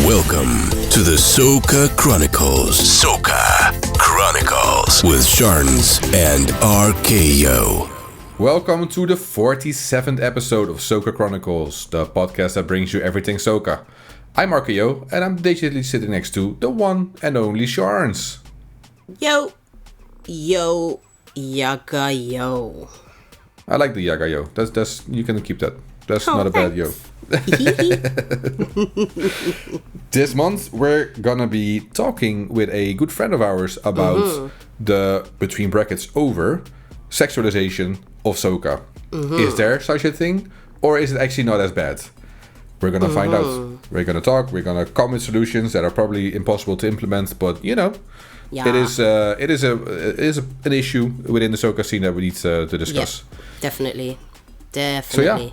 Welcome to the Soca Chronicles. Soca Chronicles with Sharnz and Arkayo. Welcome to the 47th episode of Soca Chronicles, the podcast that brings you everything Soca. I'm Arkayo, and I'm digitally sitting next to the one and only Sharnz. Yo, yaga yo. I like the yaga yo. That's you can keep that. That's not a bad yo. This month we're gonna be talking with a good friend of ours about the between brackets over-sexualization of Soca. Is there such a thing, or is it actually not as bad? We're gonna find out. We're gonna talk. We're gonna come with solutions that are probably impossible to implement, but you know, it is an issue within the Soca scene that we need to discuss. Yeah, definitely. So yeah.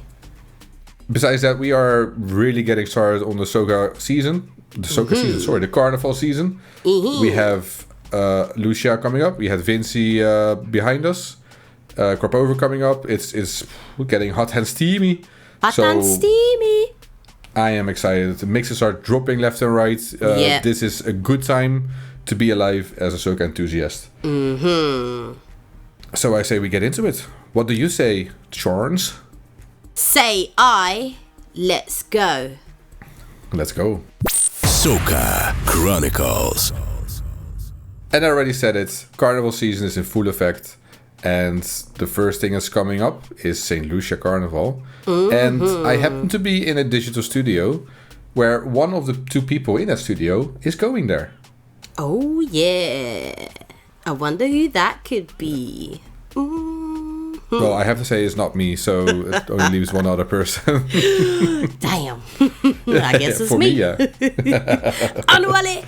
Besides that, we are really getting started on the Soca season. The Carnival season. We have Lucia coming up. We had Vincy behind us. Crop Over coming up. It's getting hot and steamy. And steamy. I am excited. The mixes are dropping left and right. This is a good time to be alive as a Soca enthusiast. So I say we get into it. What do you say, Sharnz? Let's go. Let's go. Soca Chronicles. And I already said it, Carnival season is in full effect. And the first thing that's coming up is St. Lucia Carnival. And I happen to be in a digital studio where one of the two people in that studio is going there. Oh, yeah. I wonder who that could be. Well, I have to say it's not me, so it only leaves one other person. Damn. I guess it's For me. me, yeah. Annually.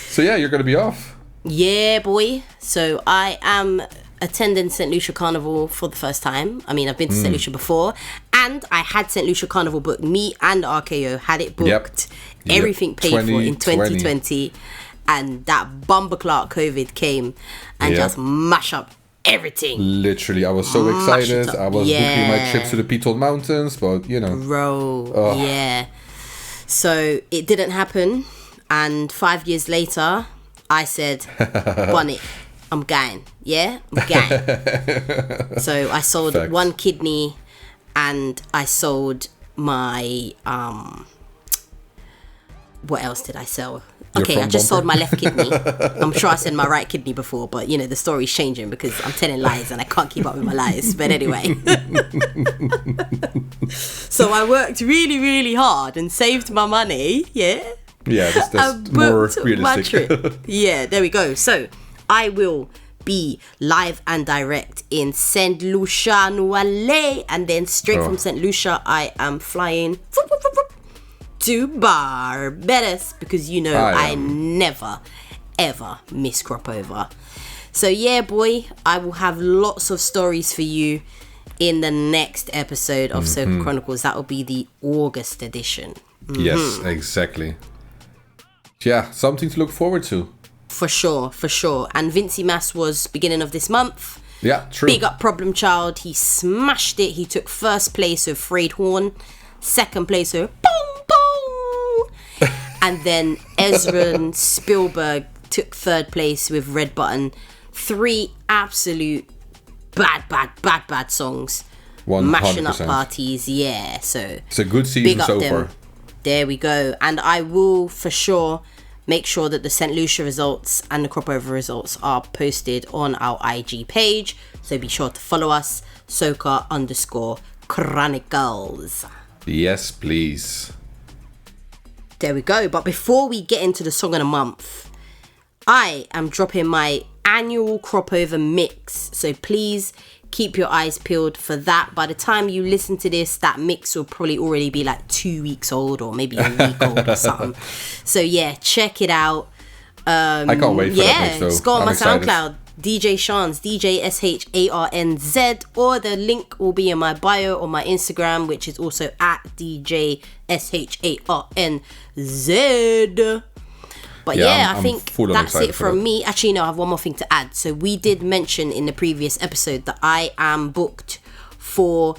So yeah, you're going to be off. Yeah, boy. So I am attending St. Lucia Carnival for the first time. I mean, I've been to St. Lucia before, and I had St. Lucia Carnival booked. Me and Arkayo had it booked. Everything paid for in 2020. And that bumperclark COVID came and just mash up everything. Literally, I was so excited. I was booking my trip to the Peathold Mountains, but you know. Bro, yeah. So it didn't happen. And 5 years later, I said, Bonnet, I'm going. Yeah, I'm going. So I sold one kidney and I sold my, what else did I sell? Okay, I just sold my left kidney. I'm sure I said my right kidney before, but you know, the story's changing because I'm telling lies and I can't keep up with my lies. But anyway. So I worked really, really hard and saved my money. Yeah. Yeah, that's more realistic. My trip. Yeah, there we go. So I will be live and direct in St. Lucia, and then straight from St. Lucia, I am flying to Barbados because you know I never ever miss Crop Over. So yeah, boy, I will have lots of stories for you in the next episode of Soca Chronicles. That will be the August edition. Yes, exactly. Yeah, something to look forward to. For sure. And Vincy Mas was beginning of this month. Yeah, true. Big up Problem Child. He smashed it. He took first place with Frayed Horn, second place with Boom Boom, and then Ezra Spielberg took third place with Red Button. 3 absolute bad songs. 100%. Mashing up parties. Yeah, so it's a good season so far. There we go. And I will for sure make sure that the St. Lucia results and the Crop Over results are posted on our IG page. So be sure to follow us, Soca_Chronicles. Yes, please. There we go. But before we get into the song of the month, I am dropping my annual Crop Over mix. So please keep your eyes peeled for that. By the time you listen to this, that mix will probably already be like 2 weeks old or maybe a week old or something. So yeah, check it out. I can't wait for that mix though. Just go on my excited. SoundCloud, DJ Sharnz, DJSHARNZ, or the link will be in my bio on my Instagram, which is also at DJSHARNZ. But yeah, I think that's it from me. Actually, no, I have one more thing to add. So we did mention in the previous episode that I am booked for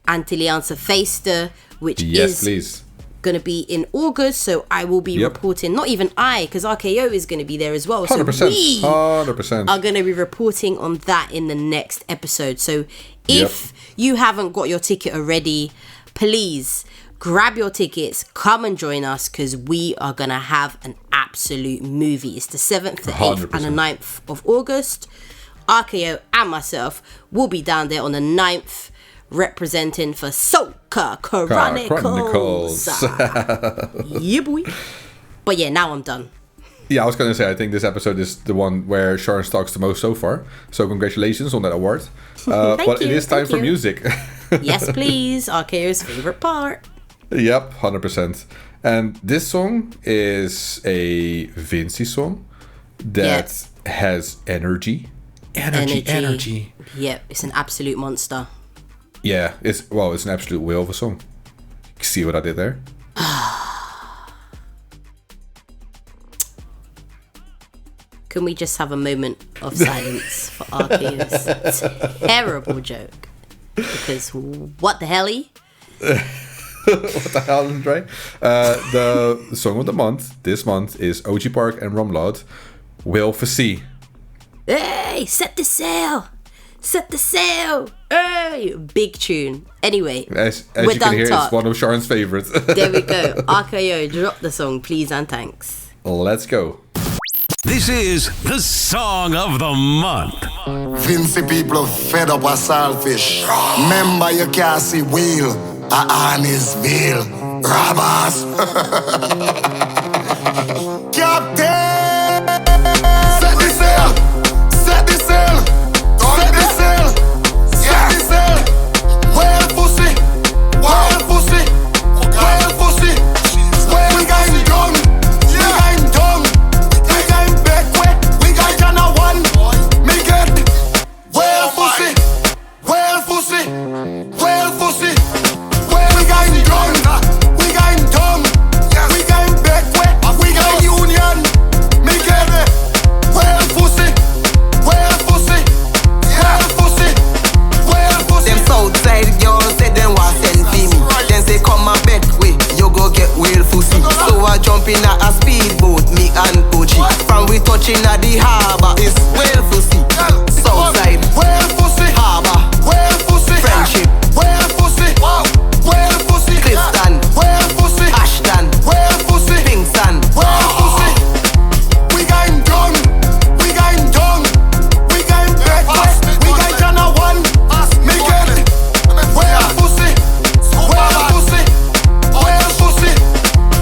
Antilliaanse Feesten, which Yes, is please. going to be in August. So I will be reporting, not even I, because RKO is going to be there as well. 100%. So we 100%. are going to be reporting on that in the next episode. So if you haven't got your ticket already, please grab your tickets, come and join us, because we are going to have an absolute movie. It's the 7th, the 8th, and the 9th of August. RKO and myself will be down there on the 9th, representing for Soca Chronicles. Yeah, boy. But yeah, now I'm done. Yeah, I was going to say, I think this episode is the one where Sharnz talks the most so far. So congratulations on that award. But it is time for music. Yes, please. RKO's favorite part. Yep, 100%. And this song is a Vincy song that has energy. Energy. Yep, it's an absolute monster. Yeah, it's an absolute whale of a song. See what I did there? Can we just have a moment of silence for RKO's terrible joke? Because what the helly? What the hell, Andre? The song of the month this month is OG Park and Rumloud, Will for Sea. Hey, set the sail! Set the sail! Hey, big tune. Anyway, As we're you done can hear, talk. it's one of Sharn's favorites. There we go. RKO, drop the song, please and thanks. Let's go. This is the Song of the Month. Vincy people fed up with saltfish. Remember you can't see wheel. On his wheel. Robbers. Captain! Set the sail! Set the sail! Set the sail! Set the sail! Whale pussy! Whale pussy! Whale pussy! We going down! We going down! We going back way! We going Ghana one! Me get whale pussy! Whale pussy! Whale pussy! We going down! We going down! We going back way! We going union! Me get whale pussy! Whale pussy! Whale pussy! Whale pussy! Them Southside girls say them want send for me. Then say come a bet way, you go get whale pussy. So I jump in a speedboat, me and OG. From we touching at the harbour, it's whale pussy. Southside, Whale pussy! harbour, Whale pussy! Friendship. Whale pussy! Whale pussy! Clifton, Whale pussy! Ashton, Whale pussy! Kingston. Whale pussy! We going down! We going down! We going back! We going Ghana one! Me get whale pussy! Whale pussy! Whale pussy!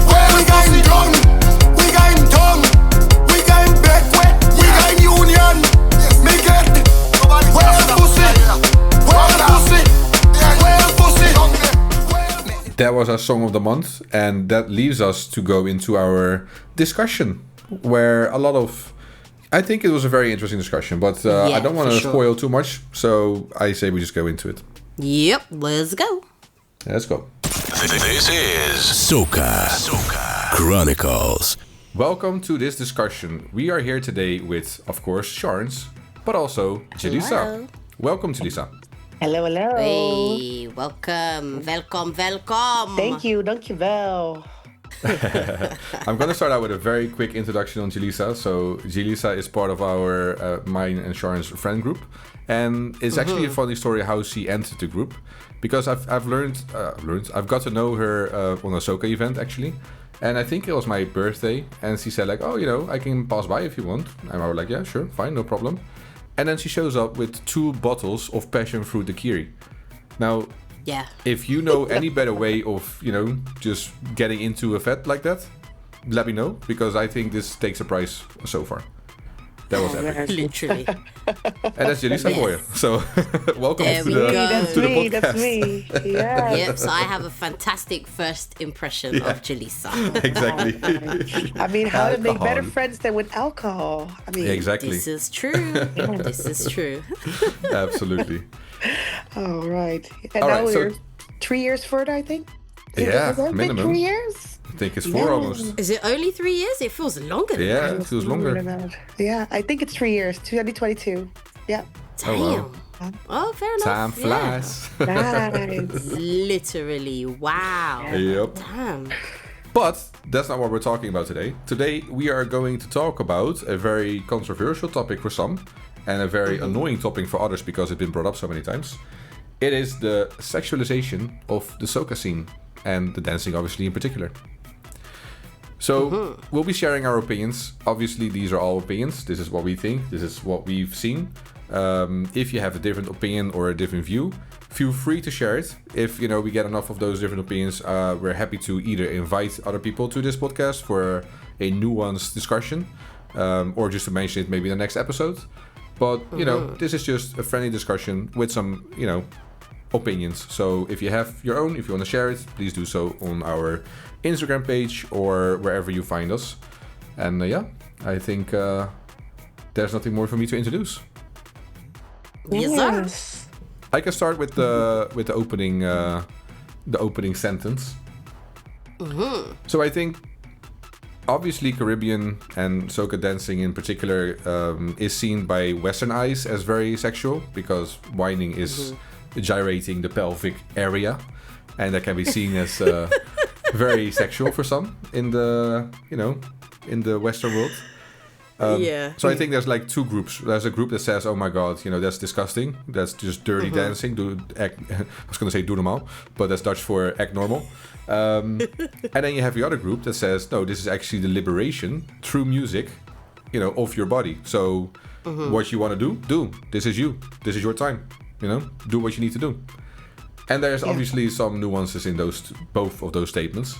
Where we going down? We going down! We going back! We going union! Me get whale pussy! Whale pussy! Whale pussy! That was our song of the month, and that leaves us to go into our discussion, where a lot of, I think it was a very interesting discussion, but I don't want for to sure. spoil too much, so I say we just go into it. Yep, let's go. Let's go. This is Soca Chronicles. Welcome to this discussion. We are here today with, of course, Sharnz, but also Jhelisa. Hello. Welcome, Jhelisa. Hello, hello. Hey, welcome. Thank you, dankjewel. I'm going to start out with a very quick introduction on Jhelisa. So Jhelisa is part of our mine and Sharnz friend group, and it's actually a funny story how she entered the group, because I've got to know her on a Soca event actually, and I think it was my birthday, and she said like, oh, I can pass by if you want, and I was like, yeah, sure, fine, no problem. And then she shows up with 2 bottles of passion fruit daiquiri. Now, Yeah. if you know any better way of, just getting into a fete like that, let me know, because I think this takes a prize so far. That was epic. Literally. And that's Jhelisa for you. So, welcome There to we the, go. That's to the me, podcast. that's me. Yeah. Yep, so I have a fantastic first impression of Jhelisa. Exactly. I mean, how to make better Alcohol. friends than with alcohol? I mean, Exactly. This is true. This is true. Absolutely. all right. And All now right, so- we're 3 years further, I think. Yeah, Has it been minimum. 3 years? I think it's 4 almost. Is it only 3 years? It feels longer than Yeah, that. it feels Longer longer. than that. Yeah, I think it's 3 years, 2022. Yeah. Damn. Oh, wow. Oh, fair enough. Time flies. Nice. Literally, wow. Yep. Damn. But that's not what we're talking about today. Today we are going to talk about a very controversial topic for some and a very annoying topic for others because it's been brought up so many times. It is the sexualization of the soca scene and the dancing obviously in particular. So we'll be sharing our opinions. Obviously these are all opinions. This is what we think. This is what we've seen. If you have a different opinion or a different view, feel free to share it. If we get enough of those different opinions, we're happy to either invite other people to this podcast for a nuanced discussion, or just to mention it maybe in the next episode. But this is just a friendly discussion with some opinions. So if you have your own, if you want to share it, please do so on our Instagram page or wherever you find us. And I think there's nothing more for me to introduce. Yes, sir. I can start with the opening sentence. So I think obviously Caribbean and soca dancing in particular is seen by Western eyes as very sexual because whining is gyrating the pelvic area, and that can be seen as very sexual for some in the Western world. So I think there's like two groups. There's a group that says, "Oh my God, that's disgusting. That's just dirty dancing. I was going to say do normal, but that's Dutch for act normal." And then you have the other group that says, "No, this is actually the liberation through music, of your body. So what you want to do. This is you. This is your time. Do what you need to do." And there's obviously some nuances in both of those statements.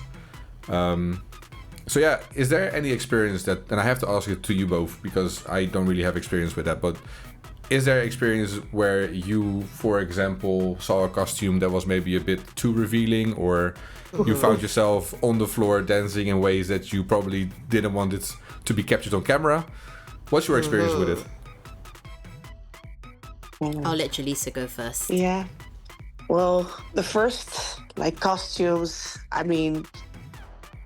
So is there any experience that, and I have to ask it to you both because I don't really have experience with that, but is there experience where you, for example, saw a costume that was maybe a bit too revealing, or you found yourself on the floor dancing in ways that you probably didn't want it to be captured on camera? What's your experience with it? I'll let Jhelisa go first. Yeah. Well, the first costumes, I mean,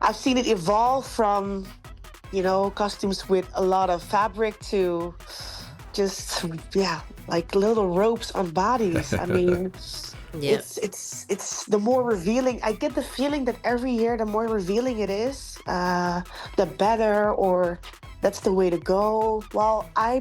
I've seen it evolve from, costumes with a lot of fabric to just, little ropes on bodies. I mean, it's the more revealing. I get the feeling that every year, the more revealing it is, the better, or that's the way to go. Well, I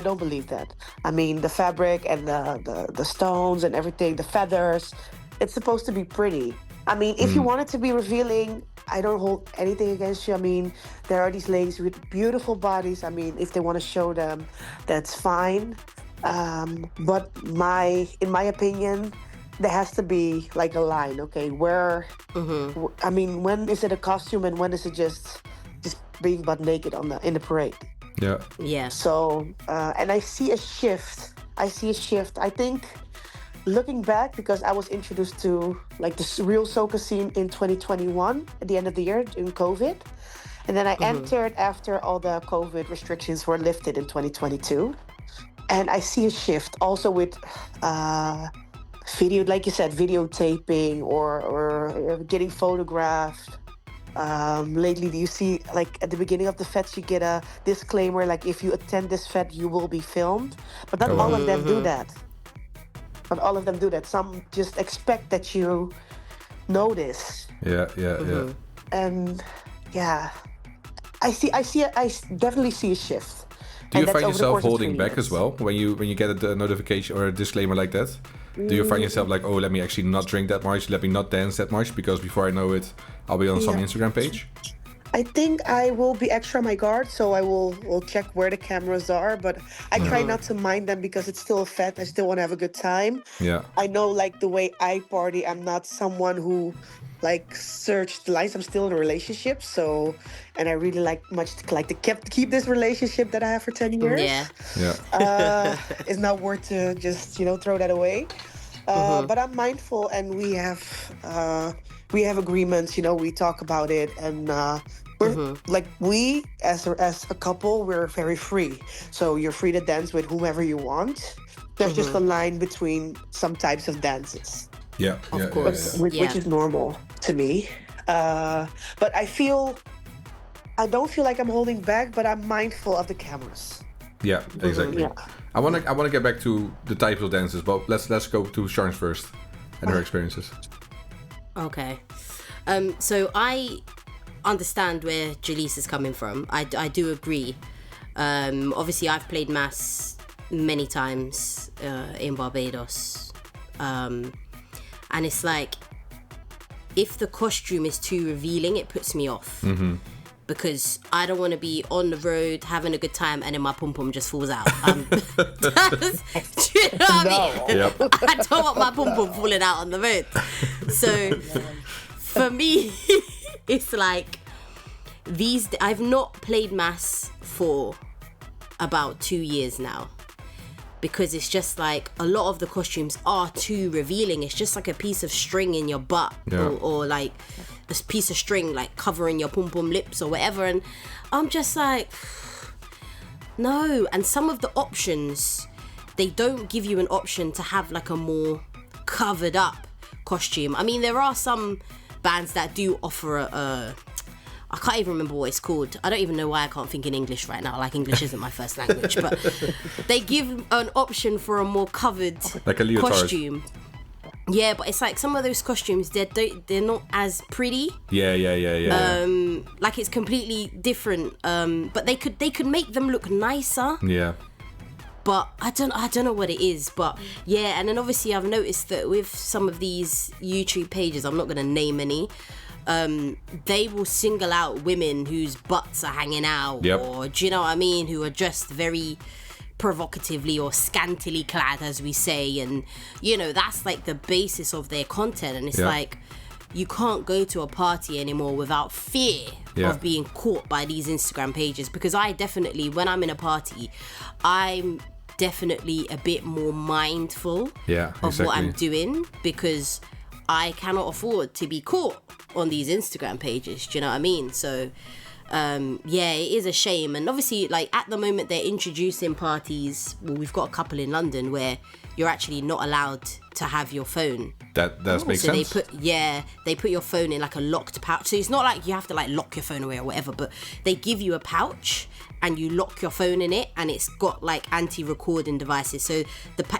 don't believe that. I mean, the fabric and the stones and everything, the feathers, it's supposed to be pretty. I mean, if you want it to be revealing, I don't hold anything against you. I mean, there are these ladies with beautiful bodies. I mean, if they want to show them, that's fine. But in my opinion, there has to be a line, okay? Where, I mean, when is it a costume and when is it just being butt naked in the parade? Yeah. Yeah. So, and I see a shift. I think, looking back, because I was introduced to the real soca scene in 2021 at the end of the year during COVID, and then I entered after all the COVID restrictions were lifted in 2022, and I see a shift also with video, like you said, videotaping or getting photographed. Lately, do you see at the beginning of the fets you get a disclaimer if you attend this fet you will be filmed, but not all of them do that. But all of them do that. Some just expect that you notice. Yeah. And I definitely see a shift. Do you find yourself holding back as well when you get a notification or a disclaimer like that? Do you find yourself oh, let me actually not drink that much, let me not dance that much, because before I know it, I'll be on some Instagram page? I think I will be extra on my guard, so I will check where the cameras are, but I try not to mind them because it's still a fet. I still want to have a good time. Yeah. I know the way I party, I'm not someone who searched the lines. I'm still in a relationship, so, and I really to keep this relationship that I have for 10 years. Yeah. It's not worth to just throw that away. But I'm mindful, and we have agreements. We talk about it, and we're we as a couple, we're very free. So you're free to dance with whomever you want. There's just a line between some types of dances. Yeah, of course. Which is normal to me. But I don't feel like I'm holding back, but I'm mindful of the cameras. Yeah, exactly. I wanna get back to the types of dances, but let's go to Sharnz first and her experiences. Okay. So I understand where Jhelisa's coming from. I do agree. Obviously, I've played mass many times in Barbados. And it's like, if the costume is too revealing, it puts me off. Because I don't want to be on the road having a good time and then my pum pum just falls out. Do you know what I mean? Yep. I don't want my pum pum falling out on the road. So for me, it's like I've not played mass for about 2 years now. Because it's just like a lot of the costumes are too revealing. It's just like a piece of string in your butt, or like a piece of string like covering your pum pum lips or whatever. And I'm just like, no. And some of the options, they don't give you an option to have like a more covered up costume. I mean, there are some bands that do offer I can't even remember what it's called. I don't even know why I can't think in English right now. Like, English isn't my first language. But they give an option for a more covered like a leotard costume. Yeah, but it's like some of those costumes, they're not as pretty. Yeah. Like, it's completely different. But they could make them look nicer. Yeah. But I don't know what it is. But yeah, and then obviously I've noticed that with some of these YouTube pages, I'm not going to name any, they will single out women whose butts are hanging out, or do you know what I mean, who are dressed very provocatively or scantily clad, as we say, and you know, that's like the basis of their content. And it's like, you can't go to a party anymore without fear of being caught by these Instagram pages, because I definitely, when I'm in a party, I'm definitely a bit more mindful of what I'm doing, because I cannot afford to be caught on these Instagram pages. Do you know what I mean? So it is a shame. And obviously, like, at the moment they're introducing parties. Well, we've got a couple in London where you're actually not allowed to have your phone. That makes sense. They put your phone in like a locked pouch. So it's not like you have to like lock your phone away or whatever, but they give you a pouch and you lock your phone in it, and it's got like anti-recording devices. So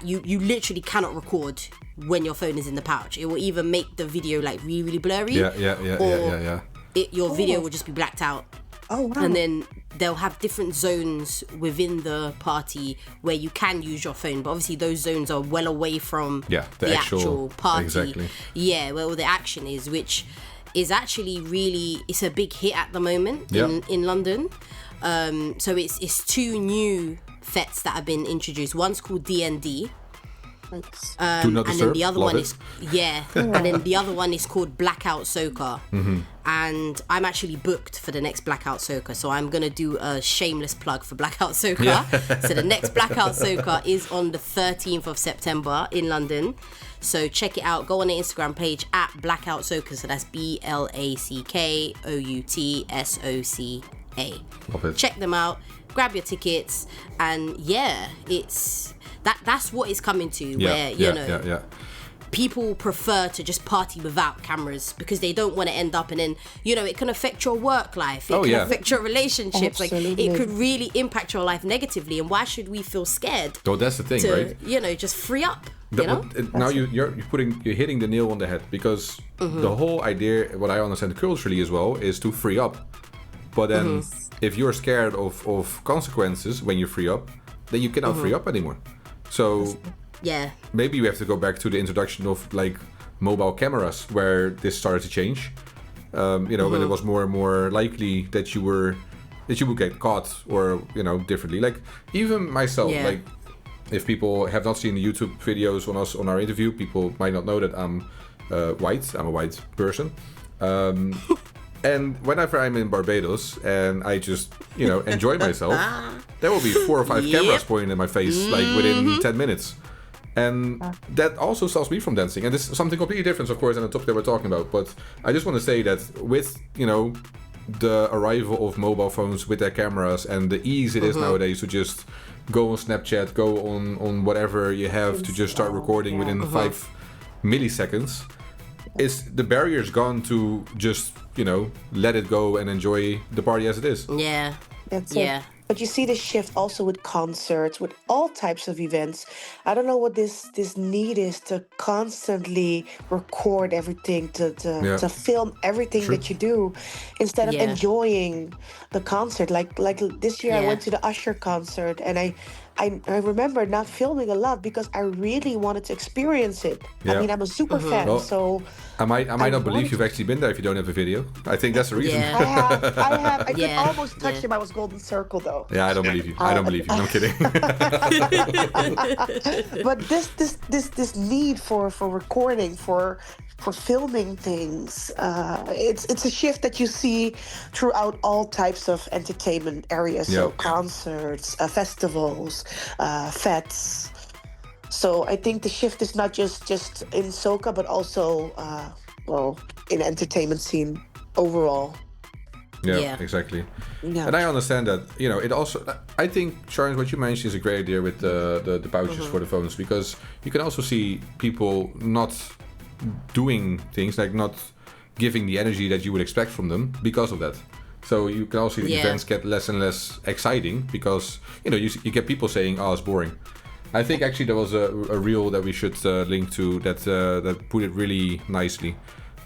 you literally cannot record when your phone is in the pouch. It will either make the video like really, really blurry, your video will just be blacked out. Oh, wow. And then they'll have different zones within the party where you can use your phone, but obviously those zones are well away from the actual party. Exactly. Yeah, where all the action is, which is actually really, it's a big hit at the moment in London. So it's two new fets that have been introduced. One's called D&D. And then the other one is and then the other one is called Blackout Soca. And I'm actually booked for the next Blackout Soca, so I'm gonna do a shameless plug for Blackout Soca. So the next Blackout Soca is on the 13th of September in London, so check it out. Go on the Instagram page at Blackout Soca, so that's BLACKOUTSOCA. Check them out, grab your tickets, and it's that's what it's coming to, where you know people prefer to just party without cameras because they don't want to end up, and then, you know, it can affect your work life, it can affect your relationships. Absolutely. Like, it could really impact your life negatively, and why should we feel scared? So that's the thing, right? You know, just free up. Now you're hitting the nail on the head, because the whole idea, what I understand culturally as well, is to free up. But then if you're scared of consequences when you free up, then you cannot free up anymore. So maybe we have to go back to the introduction of like mobile cameras, where this started to change. You know, when it was more and more likely that you would get caught, or, you know, differently. Like, even myself, like, if people have not seen the YouTube videos on us on our interview, people might not know that I'm white. I'm a white person. And whenever I'm in Barbados and I just, you know, enjoy myself, there will be 4 or 5 cameras pointing in my face, like, within 10 minutes. And that also stops me from dancing. And this is something completely different, of course, than the topic that we're talking about. But I just want to say that with, you know, the arrival of mobile phones with their cameras and the ease it is nowadays to just go on Snapchat, go on whatever you have to just start recording within 5 milliseconds, the barrier's gone to just, you know, let it go and enjoy the party as it is. That's it. But you see the shift also with concerts, with all types of events. I don't know what this need is to constantly record everything, to film everything that you do, instead of enjoying the concert. Like this year, I went to the Usher concert, and I remember not filming a lot because I really wanted to experience it. Yeah. I mean, I'm a super fan, Well, so I might not believe you've actually been there if you don't have a video. I think that's the reason. Yeah. I have. I could Yeah. almost touch him. I was golden circle though. Yeah, I don't believe you. I don't believe you. I'm kidding. But this need for recording, for filming things, it's a shift that you see throughout all types of entertainment areas. So Yep. concerts, festivals, fetes. So I think the shift is not just in soca, but also in entertainment scene overall. Yeah, exactly. Yeah. And I understand that, it also, I think, Sharnz, what you mentioned is a great idea with the pouches for the phones, because you can also see people not doing things, like not giving the energy that you would expect from them because of that. So you can also see the events get less and less exciting because, you get people saying, oh, it's boring. I think actually there was a reel that we should link to that put it really nicely.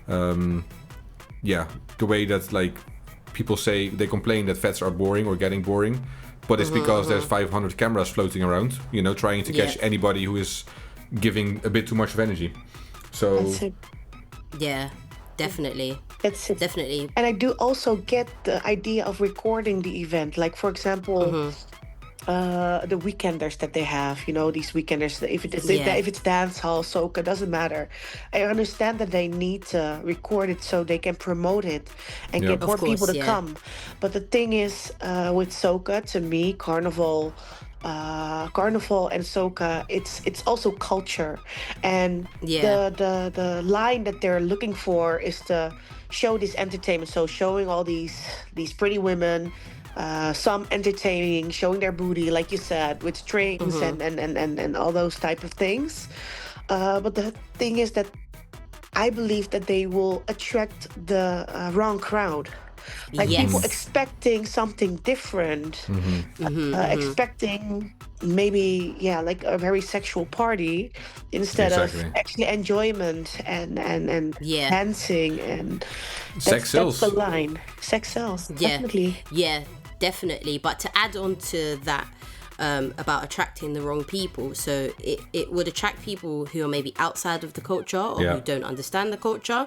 The way that, like, people say, they complain that fetes are boring or getting boring, but it's because there's 500 cameras floating around, trying to catch anybody who is giving a bit too much of energy. So That's it. Yeah, definitely. It's Definitely. And I do also get the idea of recording the event. Like, for example, the weekenders that they have, these weekenders, if it's dance hall, soca, doesn't matter. I understand that they need to record it so they can promote it and get more people to come. But the thing is, with soca, to me, carnival and soca, it's also culture, and the line that they're looking for is to show this entertainment. So showing all these pretty women, some entertaining, showing their booty, like you said, with strings and all those type of things. But the thing is that I believe that they will attract the wrong crowd. Like people expecting something different, expecting maybe like a very sexual party instead of actually enjoyment and dancing, and sex sells. That's the line. Sex sells. Definitely. Yeah, definitely. But to add on to that, about attracting the wrong people, so it would attract people who are maybe outside of the culture or who don't understand the culture,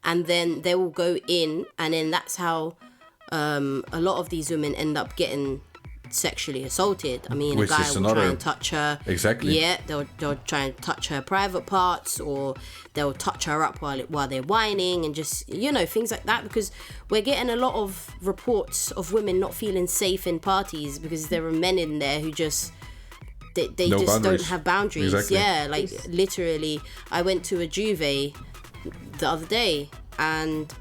and then they will go in, and then that's how a lot of these women end up getting sexually assaulted. I mean, Which a guy is will try and touch her. Exactly. Yeah, they'll try and touch her private parts, or they'll touch her up while they're whining, and just, things like that, because we're getting a lot of reports of women not feeling safe in parties because there are men in there who just they just boundaries. don't have boundaries. Exactly. Yeah, like literally, I went to a Juve the other day, and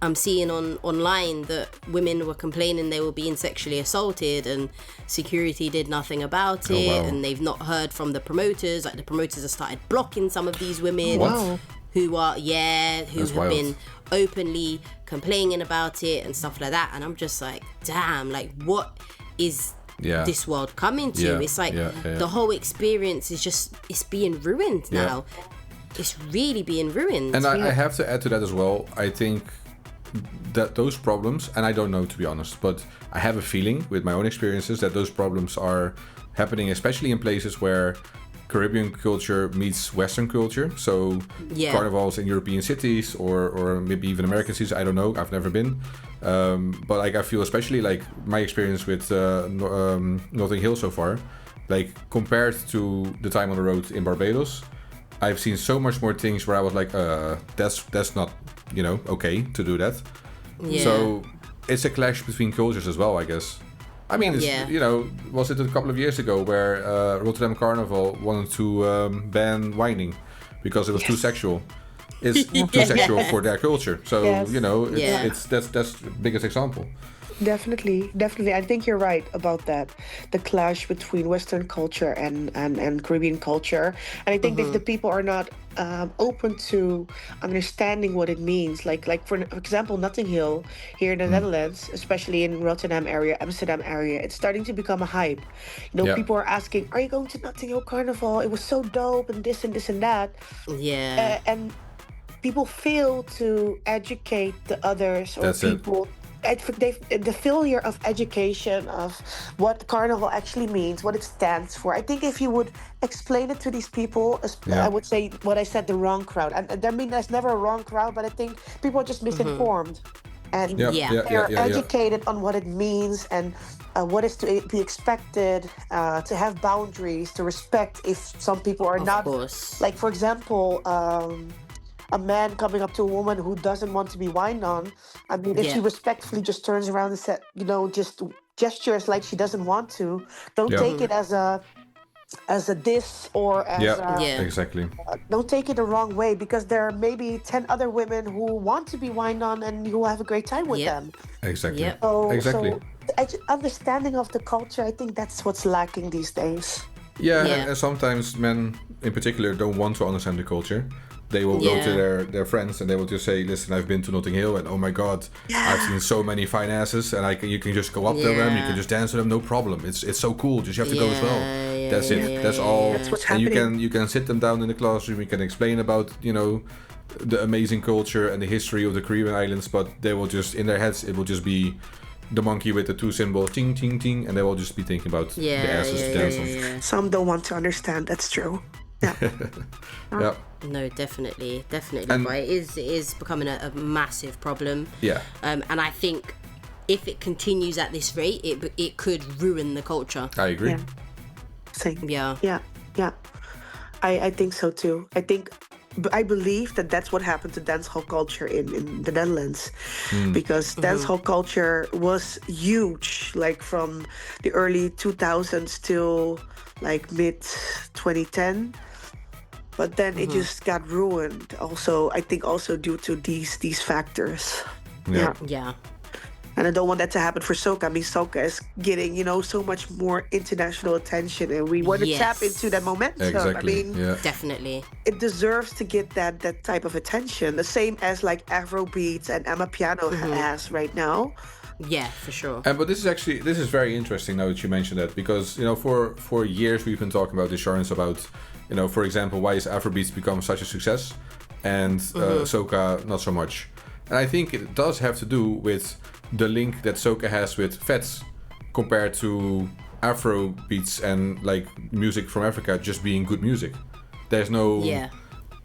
I'm seeing online that women were complaining they were being sexually assaulted, and security did nothing about it. wow. And they've not heard from the promoters. Like, the promoters have started blocking some of these women who That's have wild. been openly complaining about it and stuff like that. And I'm just like, damn, like, what is this world coming to? It's like the whole experience is just, it's being ruined now. It's really being ruined. And I have to add to that as well. I think that those problems, and I don't know, to be honest, but I have a feeling with my own experiences that those problems are happening especially in places where Caribbean culture meets Western culture. So carnivals in European cities or maybe even American cities. I don't know. I've never been. But like, I feel especially like my experience with Notting Hill so far, like compared to the time on the road in Barbados, I've seen so much more things where I was like, that's not, okay to do that. Yeah. So it's a clash between cultures as well, I guess. I mean, it's, was it a couple of years ago where Rotterdam Carnival wanted to ban whining because it was too sexual? It's too sexual for their culture. So, it's that's the biggest example. Definitely. I think you're right about that. The clash between Western culture and Caribbean culture. And I think if the people are not open to understanding what it means. Like for example, Notting Hill here in the Netherlands, especially in Rotterdam area, Amsterdam area, it's starting to become a hype. Yeah. People are asking, "Are you going to Notting Hill Carnival? It was so dope, and this and this and that." Yeah. And people fail to educate the others, or That's it. people. The failure of education of what carnival actually means, what it stands for. I think if you would explain it to these people, Yeah. I would say what I said, the wrong crowd. And I mean, there's never a wrong crowd, but I think people are just misinformed. And Yeah, Yeah. yeah, they're yeah, yeah. educated on what it means and what is to be expected, to have boundaries, to respect if some people are Of not. course. Like, for example, a man coming up to a woman who doesn't want to be whined on. I mean, if she Yeah. respectfully just turns around and said, just gestures like she doesn't want to, don't Yeah. take it as a diss or as Yeah, Yeah. exactly. don't take it the wrong way, because there are maybe 10 other women who want to be whined on and who have a great time with Yep. them. Exactly. Yep. Exactly. So understanding of the culture, I think that's what's lacking these days. Yeah, Yeah. and sometimes men in particular don't want to understand the culture. They will go to Yeah. their friends and they will just say, "Listen, I've been to Notting Hill and oh my god, I've seen so many fine asses, and you can just go up to them, you Yeah. can just dance with them, no problem. It's so cool. Just you have to go as well. Yeah, That's yeah, it. yeah, That's yeah, all. That's what's and happening. you can sit them down in the classroom. You can explain about the amazing culture and the history of the Caribbean islands, but they will just in their heads it will just be the monkey with the two cymbals, ting ting ting, and they will just be thinking about the Yeah. asses to Yeah. dance Yeah. on. Yeah. Some don't want to understand. That's true. Yeah. Yeah. No, definitely. And- But it is becoming a massive problem. Yeah. And I think if it continues at this rate, it could ruin the culture. I agree. Yeah. Same. Yeah. Yeah. I think so too. I believe that that's what happened to dancehall culture in the Netherlands, because dancehall culture was huge, like from the early 2000s till like mid 2010. But then it just got ruined. Also, I think also due to these factors. Yeah. Yeah. And I don't want that to happen for Soca. I mean, Soca is getting, so much more international attention, and we want to Yes. tap into that momentum. Exactly. I mean, yeah. Definitely. it deserves to get that type of attention. The same as like Afrobeats and Amapiano has right now. Yeah, for sure. But this is very interesting now that you mentioned that, because for years we've been talking about the Sharnz about for example, why is Afrobeats become such a success and Soca not so much. And I think it does have to do with the link that Soca has with Vets compared to Afrobeats and like music from Africa just being good music. There's no Yeah.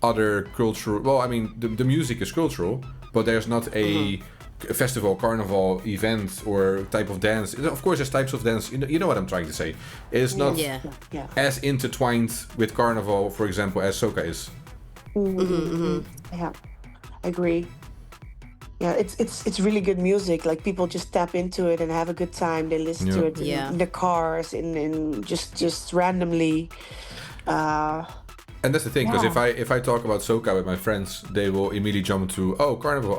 other cultural. Well, I mean, the music is cultural, but there's not a festival, carnival, event, or type of dance. Of course, there's types of dance. You know what I'm trying to say. It's not Yeah. Yeah. as intertwined with carnival, for example, as Soca is. Yeah. I agree. Yeah, it's really good music. Like people just tap into it and have a good time. They listen to Yeah. it Yeah. in the cars, in just randomly. And that's the thing, because Yeah. if I talk about Soca with my friends, they will immediately jump to carnival.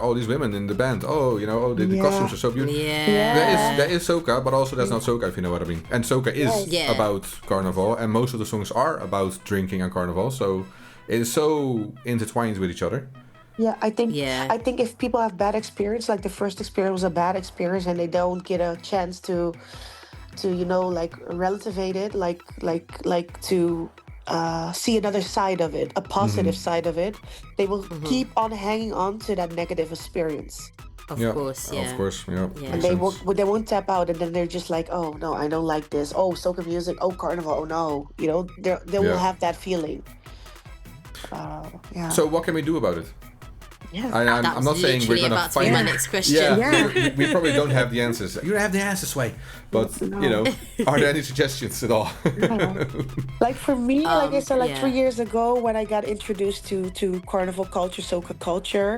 All these women in the band. The Yeah. costumes are so beautiful. Yeah. There is Soca, but also there's not Soca, if you know what I mean. And Soca is Yeah. about carnival, and most of the songs are about drinking and carnival. So it is so intertwined with each other. Yeah, I think Yeah. I think if people have bad experience, like the first experience was a bad experience, and they don't get a chance to like relativate it, like to see another side of it, a positive side of it, they will keep on hanging on to that negative experience. Of Yeah, course. Yeah. Of course, yeah. Yeah. And they won't tap out, and then they're just like, oh no, I don't like this. Oh, soca music. Oh, carnival. Oh no, they will Yeah. have that feeling. Yeah. So what can we do about it? yeah. That I'm was not saying we're literally gonna about to be find. my next question. Yeah, Yeah. we probably don't have the answers. You have the answers, Sway. But are there any suggestions at all? Like for me, like I said, like yeah. 3 years ago when I got introduced to carnival culture, soca culture,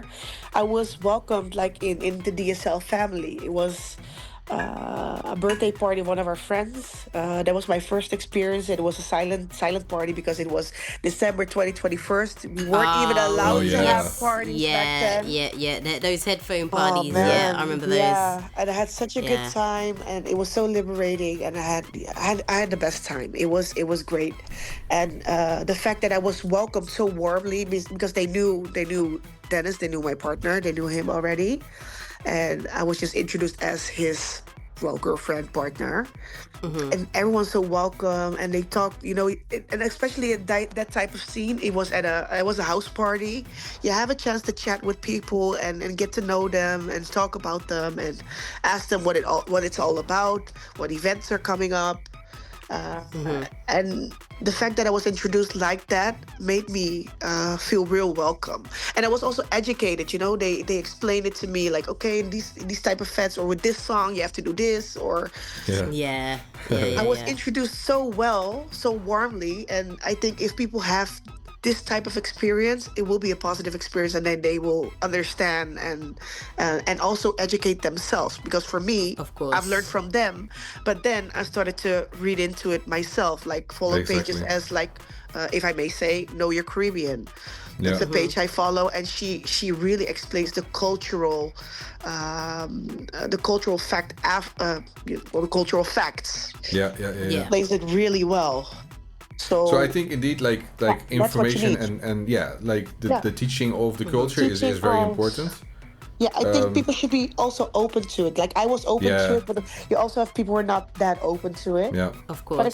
I was welcomed like in the DSL family. It was a birthday party of one of our friends. That was my first experience. It was a silent party because it was December 2021. We weren't even allowed to have parties back then. Those headphone Oh parties. man, I remember those. yeah, and I had such a Yeah. good time, and it was so liberating, and I had the best time. It was great, and the fact that I was welcomed so warmly because they knew Dennis, they knew my partner, they knew him already, and I was just introduced as his girlfriend, partner, and everyone's so welcome, and they talk, and especially in that type of scene, it was a house party. You have a chance to chat with people and get to know them and talk about them and ask them what it's all about, what events are coming up. And the fact that I was introduced like that made me feel real welcome. And I was also educated, they explained it to me like, okay, in these type of fets or with this song, you have to do this or... I was introduced so well, so warmly. And I think if people have this type of experience, it will be a positive experience, and then they will understand and also educate themselves. Because for me, of course, I've learned from them, but then I started to read into it myself, like follow pages as like, if I may say, Know Your Caribbean. That's the page I follow, and she really explains the cultural facts. Explains it really well. So I think indeed, like information and the teaching of the culture is very important. Yeah, I think people should be also open to it. Like I was open to it, but you also have people who are not that open to it. Yeah, of course. But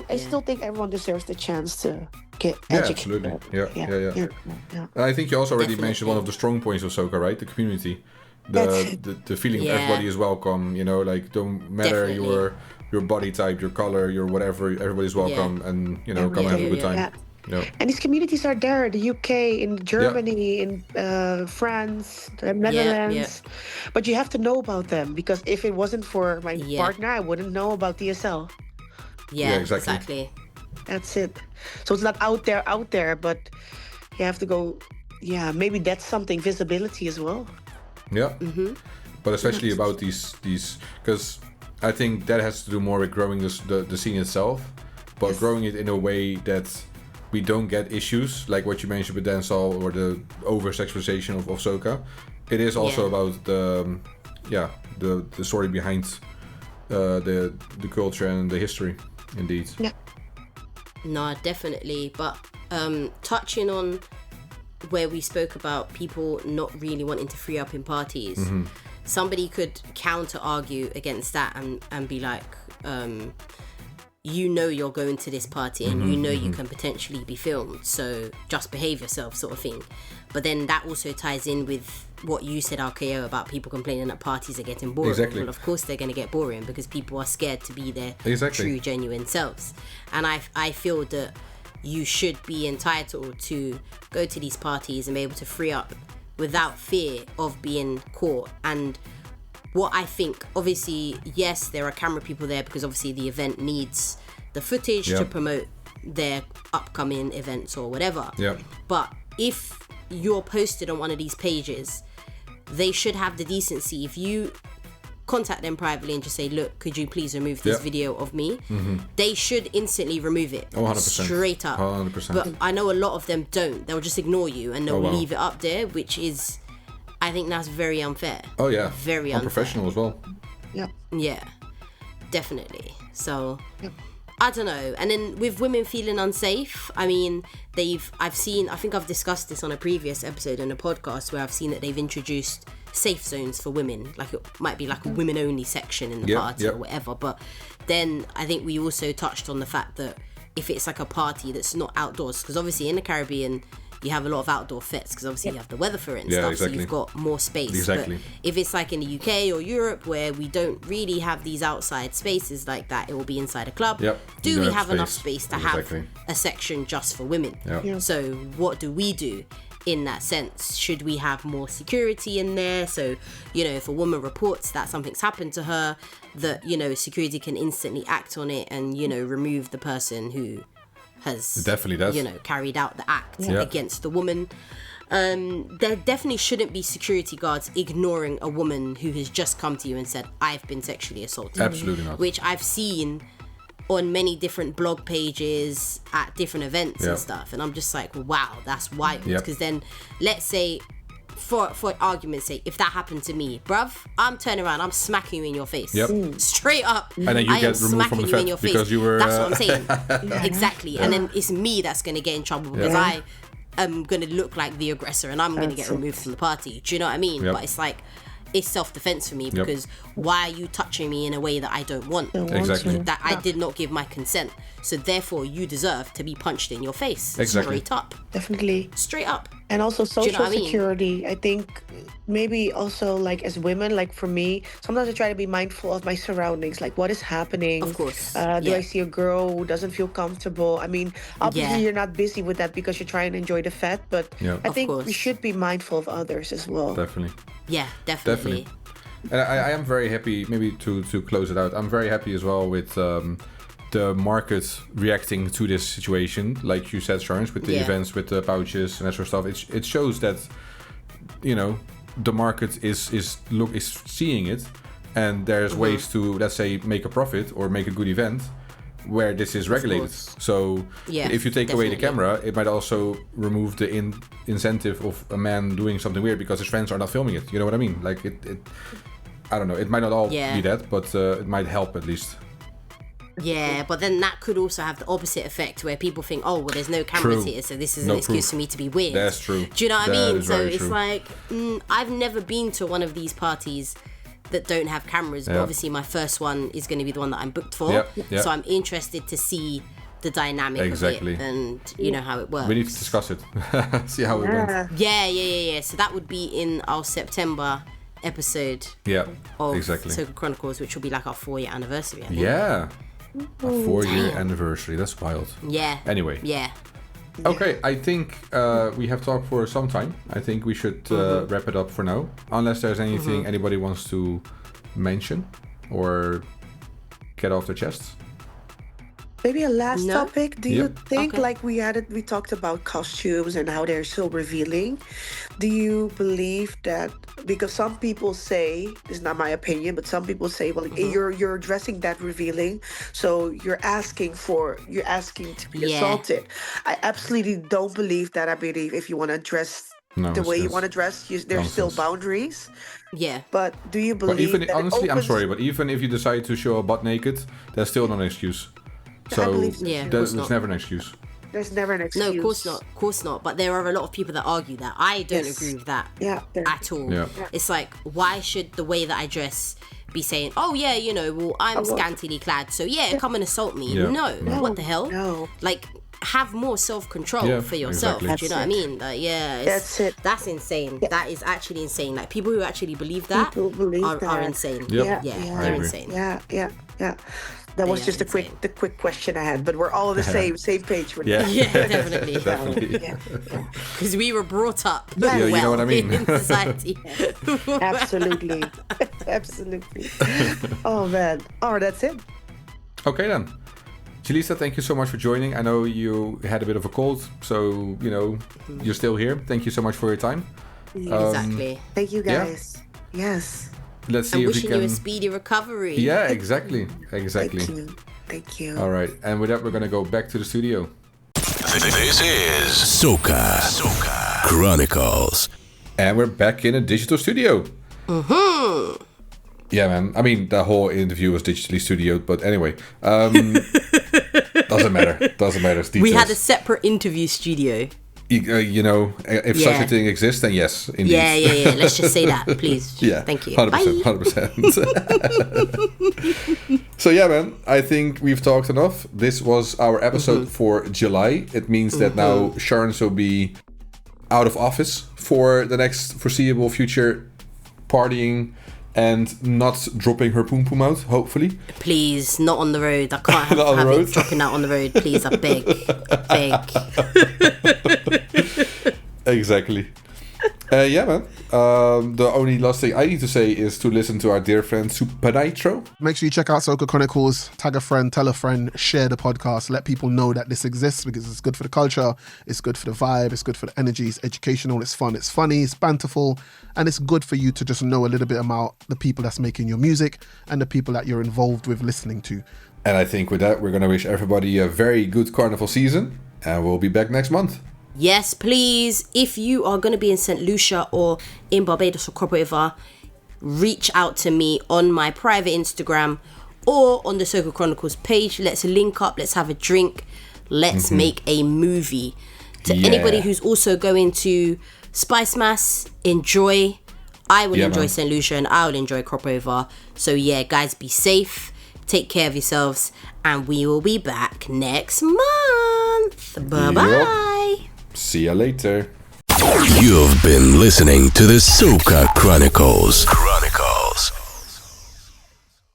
I still think everyone deserves the chance to get educated. Absolutely. Yeah. And I think you also already mentioned one of the strong points of Soca, right? The community, the feeling of everybody is welcome. Like don't matter your body type, your color, your whatever, everybody's welcome, and come and have a good time. Yeah. And these communities are there, the UK, in Germany, in France, the Netherlands. But you have to know about them, because if it wasn't for my partner, I wouldn't know about DSL. Yeah, exactly. That's it. So it's not out there, but you have to go, maybe that's something, visibility as well. Yeah. But especially about these, because I think that has to do more with growing the scene itself, but growing it in a way that we don't get issues like what you mentioned with dancehall or the over-sexualization of Soca. It is also about the story behind the culture and the history, indeed. Yeah. No, definitely. But touching on where we spoke about people not really wanting to free up in parties, somebody could counter argue against that and be like, you're going to this party and you can potentially be filmed, so just behave yourself, sort of thing. But then that also ties in with what you said, Arkayo, about people complaining that parties are getting boring. Exactly. Well, of course they're going to get boring because people are scared to be their true, genuine selves. And I feel that you should be entitled to go to these parties and be able to free up without fear of being caught. And what I think, obviously, yes, there are camera people there because obviously the event needs the footage to promote their upcoming events or whatever. Yeah. But if you're posted on one of these pages, they should have the decency. If you contact them privately and just say, look, could you please remove this video of me? They should instantly remove it. 100%. Straight up. 100%. But I know a lot of them don't. They'll just ignore you and they'll leave it up there, which is, I think that's very unfair. Oh yeah. Very unfair. Unprofessional as well. Yeah. Yeah, definitely. So, I don't know. And then with women feeling unsafe, I mean, I think I've discussed this on a previous episode on a podcast where I've seen that they've introduced safe zones for women. Like it might be like a women only section in the party or whatever. But then I think we also touched on the fact that if it's like a party that's not outdoors, because obviously in the Caribbean, you have a lot of outdoor fetes because obviously you have the weather for it and stuff, so you've got more space. Exactly. But if it's like in the UK or Europe where we don't really have these outside spaces like that, it will be inside a club. Do we have enough space to have a section just for women? So what do we do in that sense? Should we have more security in there? So, if a woman reports that something's happened to her, that, security can instantly act on it and, remove the person who has definitely does. Carried out the act against the woman. there definitely shouldn't be security guards ignoring a woman who has just come to you and said, I've been sexually assaulted. Absolutely not. Which I've seen on many different blog pages at different events and stuff. And I'm just like, wow, that's wild. Because then, let's say, for argument's sake, if that happened to me, bruv, I'm turning around, I'm smacking you in your face. Straight up. And then you I get am removed smacking from the you in Fed your face. because you were... That's what I'm saying. Exactly. And then it's me that's going to get in trouble because I am going to look like the aggressor and I'm going to get removed from the party. Do you know what I mean? But it's like, it's self-defense for me because why are you touching me in a way that I don't want? Exactly. That I did not give my consent. So therefore, you deserve to be punched in your face. Exactly. Straight up. Definitely. Straight up. And also social know what I mean? security. I think maybe also like as women, like for me, sometimes I try to be mindful of my surroundings, like what is happening. Of course. Do I see a girl who doesn't feel comfortable? I mean, obviously you're not busy with that because you're trying to enjoy the fete, but I think we should be mindful of others as well. Definitely. Yeah, definitely. And I am very happy, maybe to close it out, I'm very happy as well with the market reacting to this situation. Like you said, Sharnz, with the events, with the pouches and that sort of stuff. It shows that, you know, the market is seeing it, and there's ways to, let's say, make a profit or make a good event where this is regulated. So if you take away the camera, it might also remove the incentive of a man doing something weird because his friends are not filming it. You know what I mean? Like it I don't know. It might not all be that, but it might help at least. Yeah, but then that could also have the opposite effect where people think, oh, well, there's no cameras here, so this is an excuse for me to be weird. That's true. Do you know what I mean? So it's true. like, I've never been to one of these parties that don't have cameras, but obviously my first one is going to be the one that I'm booked for. So I'm interested to see the dynamic of it and, you know, how it works. We need to discuss it. See how it went. Yeah. So that would be in our September episode of Soca Chronicles, which will be like our 4-year anniversary, I think. Yeah. A 4-year anniversary. That's wild. Yeah. Anyway. Yeah. Okay, I think we have talked for some time. I think we should wrap it up for now. Unless there's anything anybody wants to mention or get off their chests. Maybe a last topic. Do you think, Okay. like we talked about costumes and how they're so revealing. Do you believe that, because some people say, this is not my opinion, but some people say, well, you're dressing that revealing, so you're asking to be assaulted. I absolutely don't believe that. I believe if you want to dress the way you want to dress, there's still boundaries. Yeah. But do you But believe even that honestly, I'm sorry, but even if you decide to show a butt naked, that's still not an excuse. So believe so, too. there's never an excuse. There's never an excuse. No, of course not. But there are a lot of people that argue that. I don't agree with that at all. Yeah. It's like, why should the way that I dress be saying, oh yeah, you know, well, I'm scantily clad, so come and assault me. Yeah. No, what the hell? No. Like, have more self-control for yourself. exactly. Do you know what I mean? Like, That's it. That's insane. That is actually insane. Like, people who actually believe that are insane. Yep. They're insane. Yeah. That was just the quick question I had, but we're all on the same page with that. Yeah, definitely. Definitely. Because we were brought up you know what I mean. in society. Absolutely. Oh man. Oh, that's it. Okay then. Jhelisa, thank you so much for joining. I know you had a bit of a cold, so, you know, you're still here. Thank you so much for your time. Exactly. Thank you guys. Yes. Let's see I'm if we wishing can... you a speedy recovery. Yeah, exactly. Thank you. All right, and with that, we're going to go back to the studio. This is Soca Chronicles. And we're back in a digital studio. Yeah, man. I mean, the whole interview was digitally studioed, but anyway. Doesn't matter. It's details. We had a separate interview studio. You know, if such a thing exists, then yes, indeed. Yeah. Let's just say that, please. Yeah. Thank you. 100%. So yeah, man, I think we've talked enough. This was our episode for July. It means that now Sharnz will be out of office for the next foreseeable future, partying and not dropping her poom poom out, hopefully. Please, not on the road. I can't have it dropping out on the road. Please, I beg. Exactly. Yeah, man. The only last thing I need to say is to listen to our dear friend Super Nitro. Make sure you check out Soca Chronicles, tag a friend, tell a friend, share the podcast, let people know that this exists because it's good for the culture, it's good for the vibe, it's good for the energy, it's educational, it's fun, it's funny, it's banterful, and it's good for you to just know a little bit about the people that's making your music and the people that you're involved with listening to. And I think with that, we're going to wish everybody a very good carnival season, and we'll be back next month. Yes, please. If you are going to be in St. Lucia or in Barbados or crop whatever, reach out to me on my private Instagram or on the Soca Chronicles page. Let's link up. Let's have a drink. Let's make a movie. To anybody who's also going to Spice Mas, enjoy. I will enjoy St. Lucia and I will enjoy crop over. So yeah, guys, be safe. Take care of yourselves. And we will be back next month. Bye-bye. Yep. See ya later. You've been listening to the Soca Chronicles.